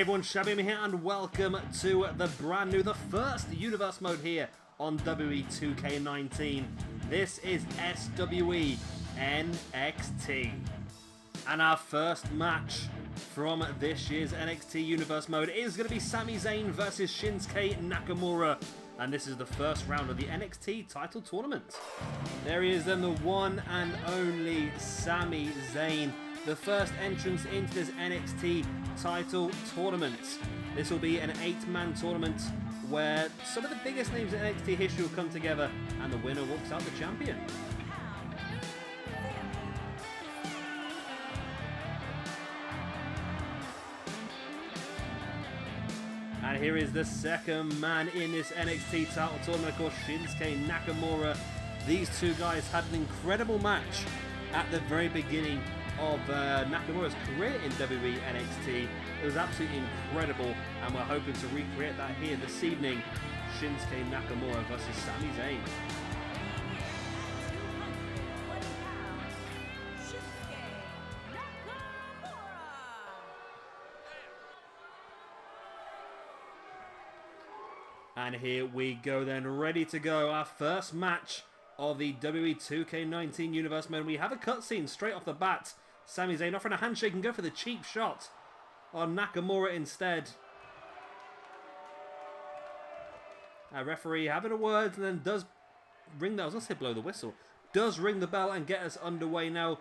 Hey everyone, Sami here and welcome to the brand new, the first universe mode here on WWE 2K19. This is SWE NXT. And our first match from this year's NXT universe mode is going to be Sami Zayn versus Shinsuke Nakamura. And this is the first round of the NXT Title Tournament. There he is then, the one and only Sami Zayn. The first entrance into this NXT Title Tournament. This will be an 8-man tournament where some of the biggest names in NXT history will come together and the winner walks out the champion. And here is the second man in this NXT title tournament, of course, Shinsuke Nakamura. These two guys had an incredible match at the very beginning of Nakamura's career in WWE NXT. It was absolutely incredible, and we're hoping to recreate that here this evening. Shinsuke Nakamura versus Sami Zayn. And here we go then, ready to go. Our first match of the WWE 2K19 Universe mode. We have a cutscene straight off the bat. Sami Zayn offering a handshake and go for the cheap shot on Nakamura instead. Our referee having a word and then does ring the, I was going to say blow the whistle, does ring the bell and get us underway now.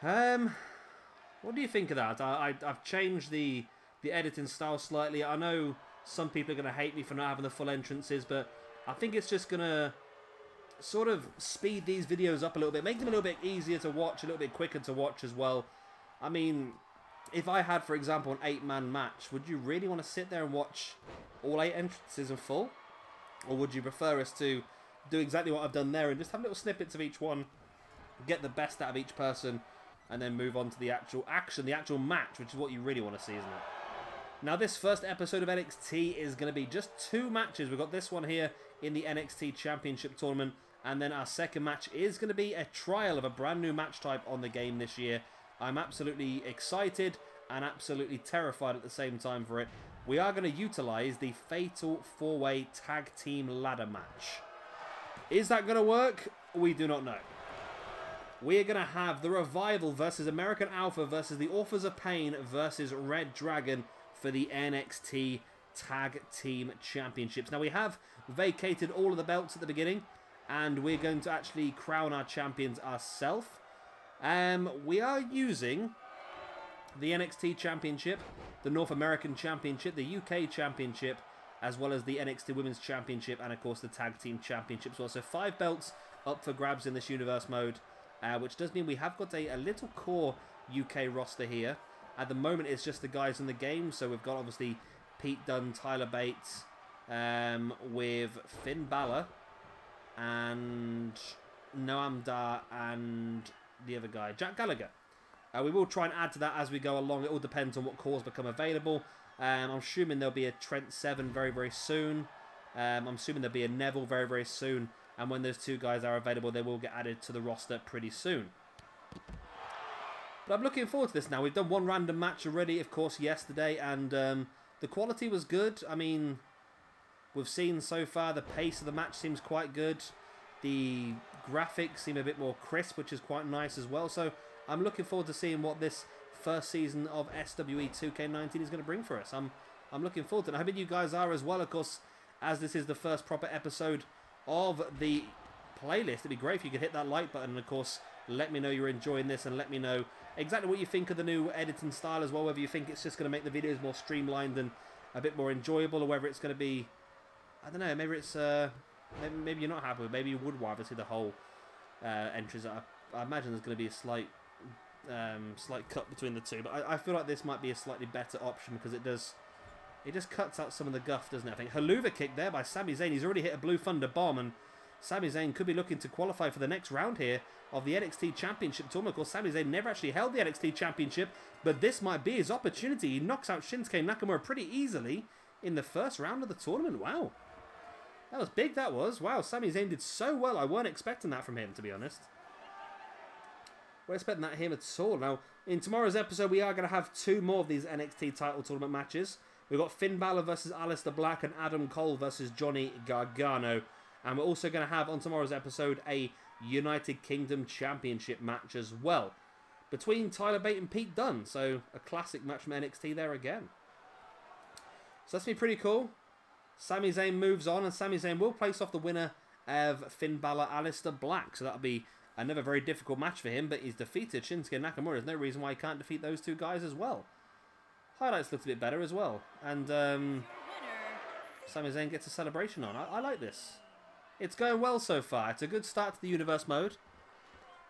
What do you think of that? I've changed the editing style slightly. I know some people are going to hate me for not having the full entrances, but I think it's just going to sort of speed these videos up a little bit, make them a little bit easier to watch, a little bit quicker to watch as well. I mean, if I had, for example, an 8-man match, would you really want to sit there and watch all 8 entrances in full? Or would you prefer us to do exactly what I've done there and just have little snippets of each one, get the best out of each person, and then move on to the actual action, the actual match, which is what you really want to see, isn't it? Now, this first episode of NXT is going to be just 2 matches. We've got this one here in the NXT Championship Tournament, and then our second match is going to be a trial of a brand new match type on the game this year. I'm absolutely excited and absolutely terrified at the same time for it. We are going to utilize the Fatal 4-Way Tag Team Ladder Match. Is that going to work? We do not know. We are going to have the Revival versus American Alpha versus the Authors of Pain versus Red Dragon for the NXT Tag Team Championships. Now, we have vacated all of the belts at the beginning, and we're going to actually crown our champions ourselves. We are using the NXT Championship, the North American Championship, the UK Championship, as well as the NXT Women's Championship, and of course the Tag Team Championships. Also 5 belts up for grabs in this universe mode, which does mean we have got a little core UK roster here. At the moment, it's just the guys in the game, so we've got obviously Pete Dunne, Tyler Bates, with Finn Balor, and Noam Dar, and the other guy, Jack Gallagher. We will try and add to that as we go along. It all depends on what cores become available. I'm assuming there'll be a Trent Seven very, very soon. I'm assuming there'll be a Neville very, very soon. And when those 2 guys are available, they will get added to the roster pretty soon. But I'm looking forward to this now. We've done 1 random match already, of course, yesterday. And the quality was good. I mean, we've seen so far the pace of the match seems quite good. The graphics seem a bit more crisp, which is quite nice as well. So I'm looking forward to seeing what this first season of SWE 2K19 is going to bring for us. I'm looking forward to it. I hope you guys are as well, of course, as this is the first proper episode of the playlist. It'd be great if you could hit that like button and, of course, let me know you're enjoying this and let me know exactly what you think of the new editing style as well, whether you think it's just going to make the videos more streamlined and a bit more enjoyable, or whether it's going to be, I don't know, maybe it's maybe you're not happy with it. Maybe you would rather see the whole entries. I imagine there's going to be a slight cut between the two, but I feel like this might be a slightly better option because it just cuts out some of the guff, doesn't it? I think Haluva kick there by Sami Zayn. He's already hit a Blue Thunder bomb, and Sami Zayn could be looking to qualify for the next round here of the NXT Championship Tournament. Of course, Sami Zayn never actually held the NXT Championship, but this might be his opportunity. He knocks out Shinsuke Nakamura pretty easily in the first round of the tournament. Wow. That was big, that was. Wow, Sami Zayn did so well. I weren't expecting that from him, to be honest. We're expecting that him at all. Now, in tomorrow's episode, we are going to have 2 more of these NXT title tournament matches. We've got Finn Balor versus Aleister Black and Adam Cole versus Johnny Gargano. And we're also going to have, on tomorrow's episode, a United Kingdom Championship match as well, between Tyler Bate and Pete Dunne. So, a classic match from NXT there again. So that's going to be pretty cool. Sami Zayn moves on, and Sami Zayn will place off the winner of Finn Balor, Aleister Black. So that'll be another very difficult match for him, but he's defeated Shinsuke Nakamura. There's no reason why he can't defeat those 2 guys as well. Highlights looked a bit better as well. And Sami Zayn gets a celebration on. I like this. It's going well so far. It's a good start to the Universe mode.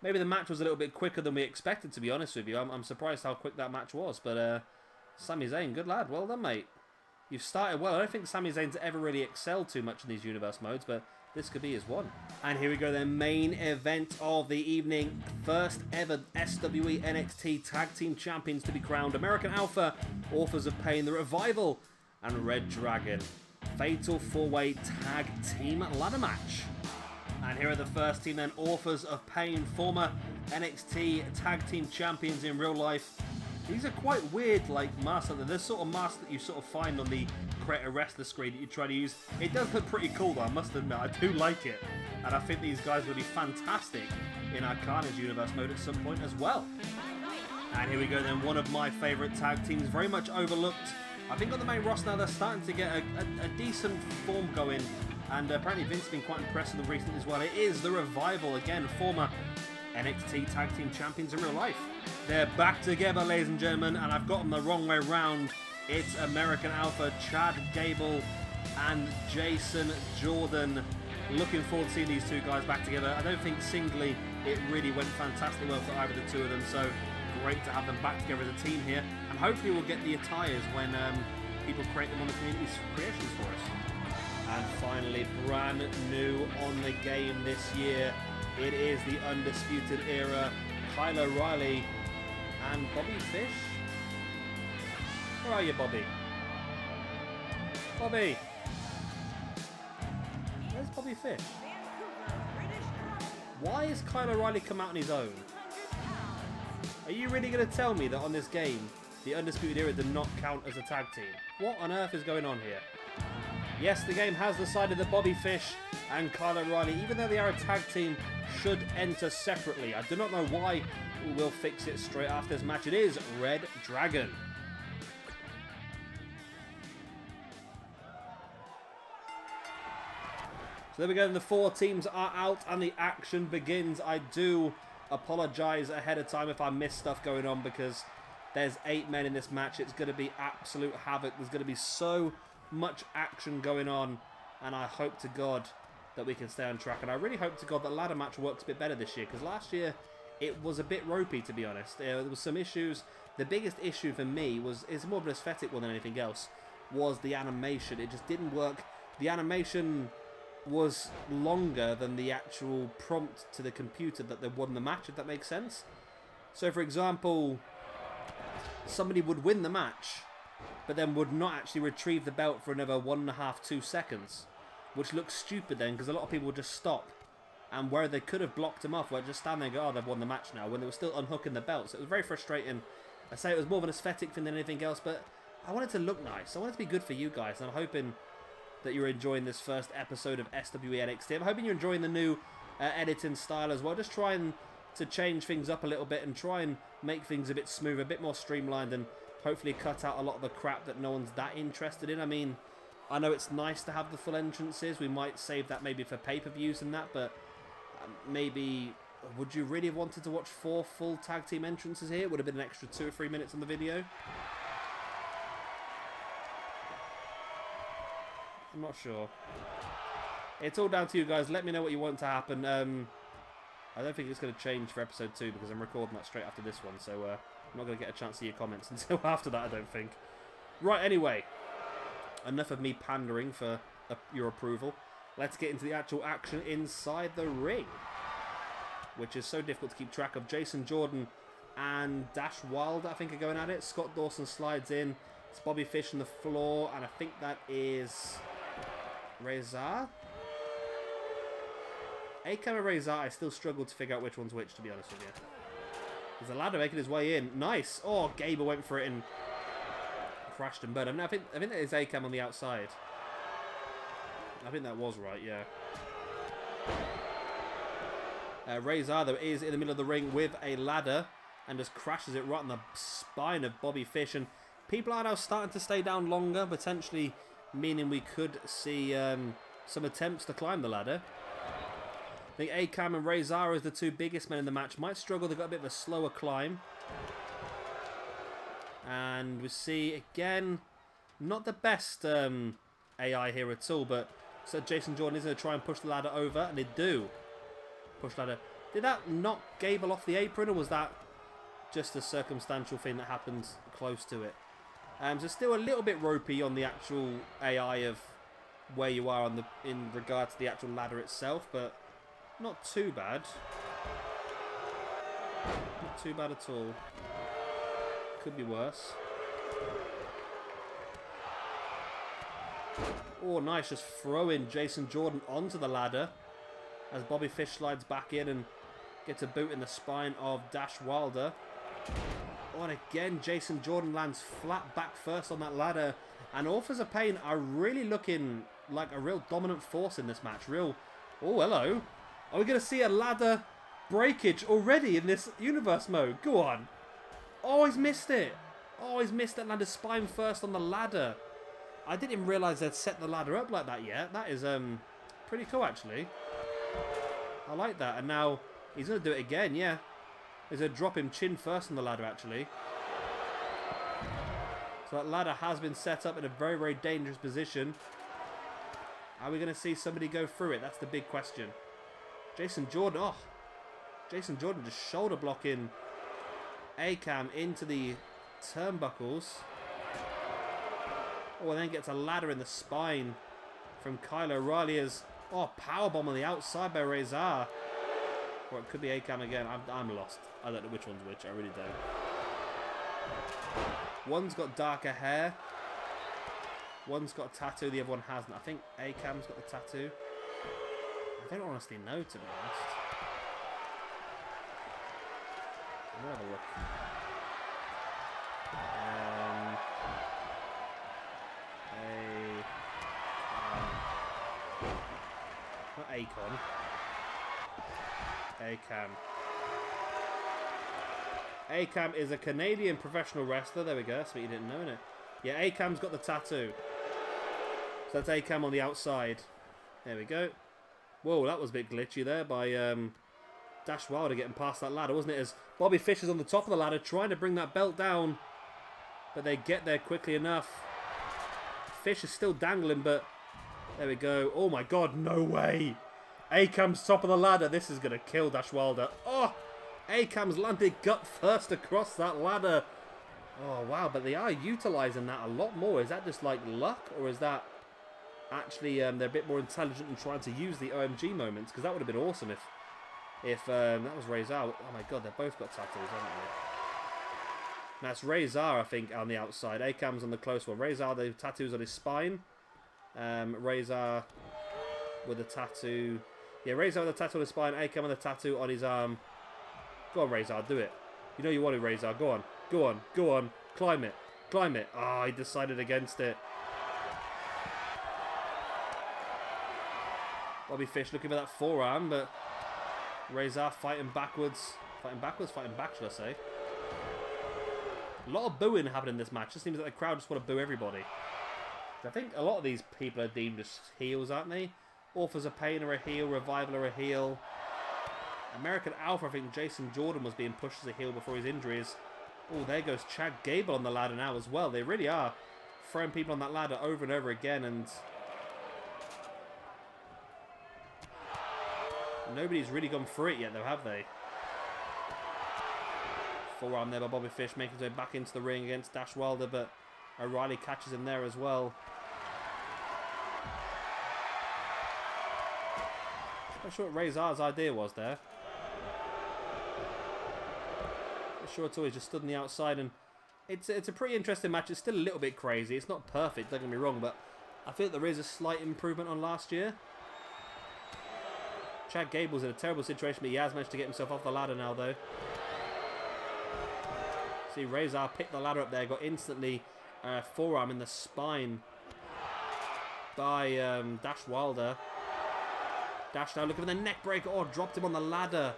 Maybe the match was a little bit quicker than we expected, to be honest with you. I'm surprised how quick that match was. But Sami Zayn, good lad. Well done, mate. You've started well. I don't think Sami Zayn's ever really excelled too much in these Universe modes, but this could be his one. And here we go, the main event of the evening. First ever SWE NXT Tag Team Champions to be crowned. American Alpha, Authors of Pain, The Revival, and Red Dragon. Fatal 4-way Tag Team Ladder Match. And here are the first team then. Authors of Pain, former NXT Tag Team Champions in real life. These are quite weird, like, masks. There's sort of masks that you sort of find on the Create a Wrestler screen that you try to use. It does look pretty cool, though, I must admit. I do like it. And I think these guys will be fantastic in our Carnage Universe mode at some point as well. And here we go then, one of my favourite tag teams, very much overlooked. I think on the main roster now, they're starting to get a decent form going. And apparently Vince has been quite impressed with them recently as well. It is The Revival, again, former NXT Tag Team Champions in real life. They're back together, ladies and gentlemen, and I've got them the wrong way round. It's American Alpha, Chad Gable and Jason Jordan. Looking forward to seeing these 2 guys back together. I don't think singly it really went fantastically well for either the 2 of them, so great to have them back together as a team here. And hopefully we'll get the attires when people create them on the community's creations for us. And finally, brand new on the game this year, it is the Undisputed Era. Kyle O'Reilly and Bobby Fish. Where are you, Bobby? Bobby! Where's Bobby Fish? Why has Kyle O'Reilly come out on his own? Are you really going to tell me that on this game, the Undisputed Era did not count as a tag team? What on earth is going on here? Yes, the game has decided that Bobby Fish and Kyle O'Reilly, even though they are a tag team, should enter separately. I do not know why. We will fix it straight after this match. It is Red Dragon. So there we go. The 4 teams are out and the action begins. I do apologise ahead of time if I miss stuff going on because there's 8 men in this match. It's going to be absolute havoc. There's going to be so much action going on, and I hope to God that we can stay on track. And I really hope to God that ladder match works a bit better this year, because last year it was a bit ropey, to be honest. There was some issues. The biggest issue for me is more of an aesthetic one than anything else, was the animation. It just didn't work. The animation was longer than the actual prompt to the computer that they won the match, if that makes sense. So for example, somebody would win the match but then would not actually retrieve the belt for another 1.5 to 2 seconds, which looks stupid then, because a lot of people would just stop, and where they could have blocked them off, where just stand there and go, oh, they've won the match now, when they were still unhooking the belts. It was very frustrating. I say it was more of an aesthetic thing than anything else, but I wanted to look nice. I wanted to be good for you guys, and I'm hoping that you're enjoying this first episode of SWE NXT. I'm hoping you're enjoying the new editing style as well. Just trying to change things up a little bit and try and make things a bit smoother, a bit more streamlined, and hopefully cut out a lot of the crap that no one's that interested in. I mean, I know it's nice to have the full entrances. We might save that maybe for pay-per-views and that, but maybe, would you really have wanted to watch 4 full tag team entrances here? It would have been an extra 2 or 3 minutes on the video. I'm not sure. It's all down to you guys. Let me know what you want to happen. I don't think it's going to change for episode 2 because I'm recording that straight after this one, so I'm not going to get a chance to see your comments until after that, I don't think. Right, anyway, enough of me pandering for your approval. Let's get into the actual action inside the ring, which is so difficult to keep track of. Jason Jordan and Dash Wilder, I think, are going at it. Scott Dawson slides in. It's Bobby Fish on the floor, and I think that is Reza. Akam and Reza, I still struggle to figure out which one's which, to be honest with you. There's a ladder making his way in. Nice. Oh, Gable went for it and crashed and burned. I think that is A-Cam on the outside. I think that was right, yeah. Razor, though, is in the middle of the ring with a ladder and just crashes it right on the spine of Bobby Fish. And people are now starting to stay down longer, potentially meaning we could see some attempts to climb the ladder. I think A-Cam and Razor, as the two biggest men in the match, might struggle. They've got a bit of a slower climb. And we see, again, not the best AI here at all, but so Jason Jordan is going to try and push the ladder over, and they do push ladder. Did that knock Gable off the apron, or was that just a circumstantial thing that happened close to it? So still a little bit ropey on the actual AI of where you are on in regard to the actual ladder itself, but not too bad. Not too bad at all. Could be worse. Oh, nice. Just throwing Jason Jordan onto the ladder as Bobby Fish slides back in and gets a boot in the spine of Dash Wilder. Oh, and again, Jason Jordan lands flat back first on that ladder. And Authors of Pain are really looking like a real dominant force in this match. Oh, hello. Are we going to see a ladder breakage already in this universe mode? Go on. Oh, he's missed it. Oh, he's missed it. Landed spine first on the ladder. I didn't even realise they'd set the ladder up like that yet. That is pretty cool, actually. I like that. And now he's going to do it again, yeah. He's going to drop him chin first on the ladder, actually. So that ladder has been set up in a very, very dangerous position. Are we going to see somebody go through it? That's the big question. Jason Jordan, oh. Jason Jordan just shoulder blocking A-Cam into the turnbuckles. Oh, and then gets a ladder in the spine from Kyle O'Reilly as, oh, powerbomb on the outside by Razor. Or it could be A-Cam again. I'm lost. I don't know which one's which. I really don't. One's got darker hair. One's got a tattoo. The other one hasn't. I think A-Cam's got the tattoo. I don't honestly know, to be honest. I'm gonna have a look. Not Akon. A-Cam. A-Cam is a Canadian professional wrestler. There we go. That's what you didn't know, innit? Yeah, A-Cam's got the tattoo. So that's A-Cam on the outside. There we go. Whoa, that was a bit glitchy there by Dash Wilder getting past that ladder, wasn't it? As Bobby Fish is on the top of the ladder trying to bring that belt down. But they get there quickly enough. Fish is still dangling, but there we go. Oh my god, no way. A-Cam's top of the ladder. This is going to kill Dash Wilder. Oh, A-Cam's landed gut first across that ladder. Oh, wow. But they are utilising that a lot more. Is that just like luck? Or is that actually they're a bit more intelligent and trying to use the OMG moments? Because that would have been awesome if that was Razor. Oh, my God. They've both got tattoos, haven't they? That's Razor, I think, on the outside. A-Cam's on the close one. Razor, the tattoos on his spine. Razor with a tattoo. Yeah, Razor with a tattoo on his spine. A-Cam with a tattoo on his arm. Go on, Razor, do it. You know you want to, Razor. Go on. Go on. Go on. Climb it. Climb it. Ah, he decided against it. Bobby Fish looking for that forearm, but Razor fighting backwards. Fighting backwards? Fighting back, should I say. A lot of booing happening in this match. It seems like the crowd just want to boo everybody. I think a lot of these people are deemed as heels, aren't they? Authors of Pain are a heel, Revival are a heel. American Alpha, I think Jason Jordan was being pushed as a heel before his injuries. Oh, there goes Chad Gable on the ladder now as well. They really are throwing people on that ladder over and over again, and nobody's really gone through it yet, though, have they? Forearm there by Bobby Fish, making his way back into the ring against Dash Wilder, but O'Reilly catches him there as well. Not sure what Razor's idea was there. Not sure at all. He just stood on the outside, and it's a pretty interesting match. It's still a little bit crazy. It's not perfect, don't get me wrong, but I feel there is a slight improvement on last year. Chad Gable's in a terrible situation, but he has managed to get himself off the ladder now, though. See, Razor picked the ladder up there, got instantly forearm in the spine by Dash Wilder. Dash now looking for the neck breaker. Oh, dropped him on the ladder.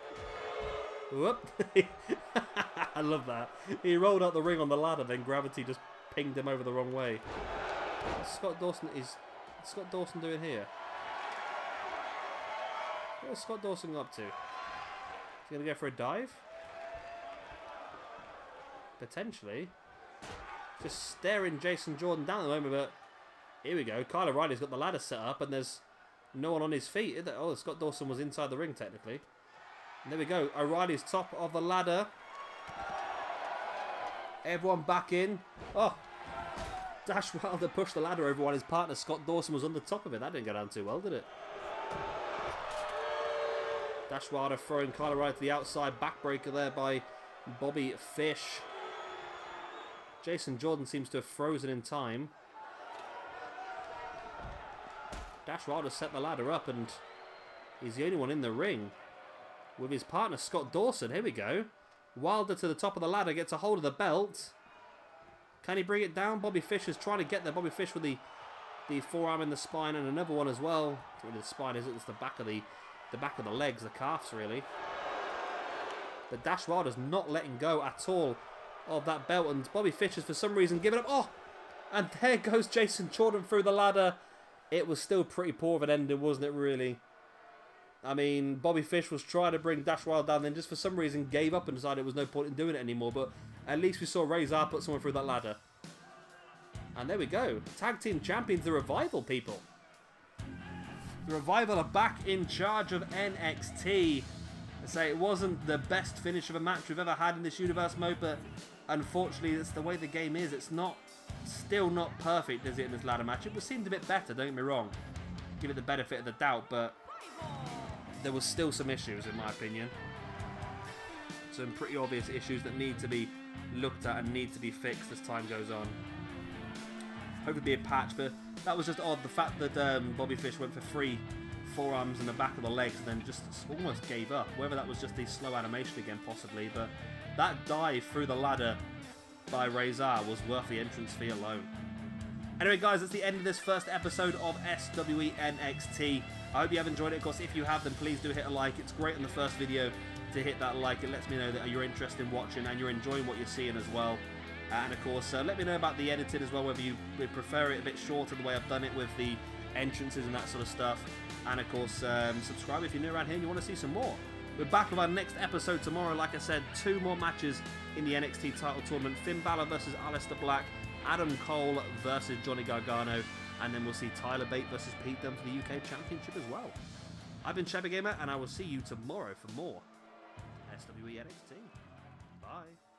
Whoop. I love that. He rolled out the ring on the ladder, then gravity just pinged him over the wrong way. What's Scott Dawson doing here? What's Scott Dawson up to? Is he going to go for a dive? Potentially. Just staring Jason Jordan down at the moment, but here we go. Kyle O'Reilly's got the ladder set up and there's no one on his feet. Oh, Scott Dawson was inside the ring technically. And there we go. O'Reilly's top of the ladder. Everyone back in. Oh, Dash Wilder pushed the ladder over while his partner Scott Dawson was on the top of it. That didn't go down too well, did it? Dash Wilder throwing Kyle O'Reilly to the outside. Backbreaker there by Bobby Fish. Jason Jordan seems to have frozen in time. Dash Wilder set the ladder up and he's the only one in the ring with his partner Scott Dawson. Here we go. Wilder to the top of the ladder, gets a hold of the belt. Can he bring it down? Bobby Fish is trying to get there. Bobby Fish with the forearm in the spine and another one as well. It's really the spine, is it? It's the back of the legs, the calves really. But Dash Wilder's not letting go at all of that belt, and Bobby Fish has for some reason given up. Oh, and there goes Jason Jordan through the ladder. It was still pretty poor of an ending, wasn't it, really? I mean, Bobby Fish was trying to bring Dash Wilder down, then just for some reason gave up and decided there was no point in doing it anymore. But at least we saw Razor put someone through that ladder. And there we go. Tag Team Champions, the Revival, people. The Revival are back in charge of NXT. I say it wasn't the best finish of a match we've ever had in this universe mode, but unfortunately, that's the way the game is. It's still not perfect, is it, in this ladder match? It seemed a bit better, don't get me wrong. Give it the benefit of the doubt, but there was still some issues, in my opinion. Some pretty obvious issues that need to be looked at and need to be fixed as time goes on. Hope it'd be a patch, but that was just odd. The fact that Bobby Fish went for 3 forearms in the back of the legs and then just almost gave up. Whether that was just a slow animation again, possibly, but that dive through the ladder by Razor was worth the entrance fee alone. Anyway, guys, that's the end of this first episode of SWE NXT. I hope you have enjoyed it. Of course, if you have, then please do hit a like. It's great on the first video to hit that like. It lets me know that you're interested in watching and you're enjoying what you're seeing as well. And of course, let me know about the editing as well, whether you would prefer it a bit shorter the way I've done it with the entrances and that sort of stuff. And of course, subscribe if you're new around here and you want to see some more. We're back with our next episode tomorrow. Like I said, 2 more matches in the NXT Title Tournament. Finn Balor versus Aleister Black, Adam Cole versus Johnny Gargano, and then we'll see Tyler Bate versus Pete Dunne for the UK Championship as well. I've been Shebba Gamer, and I will see you tomorrow for more SWE NXT. Bye.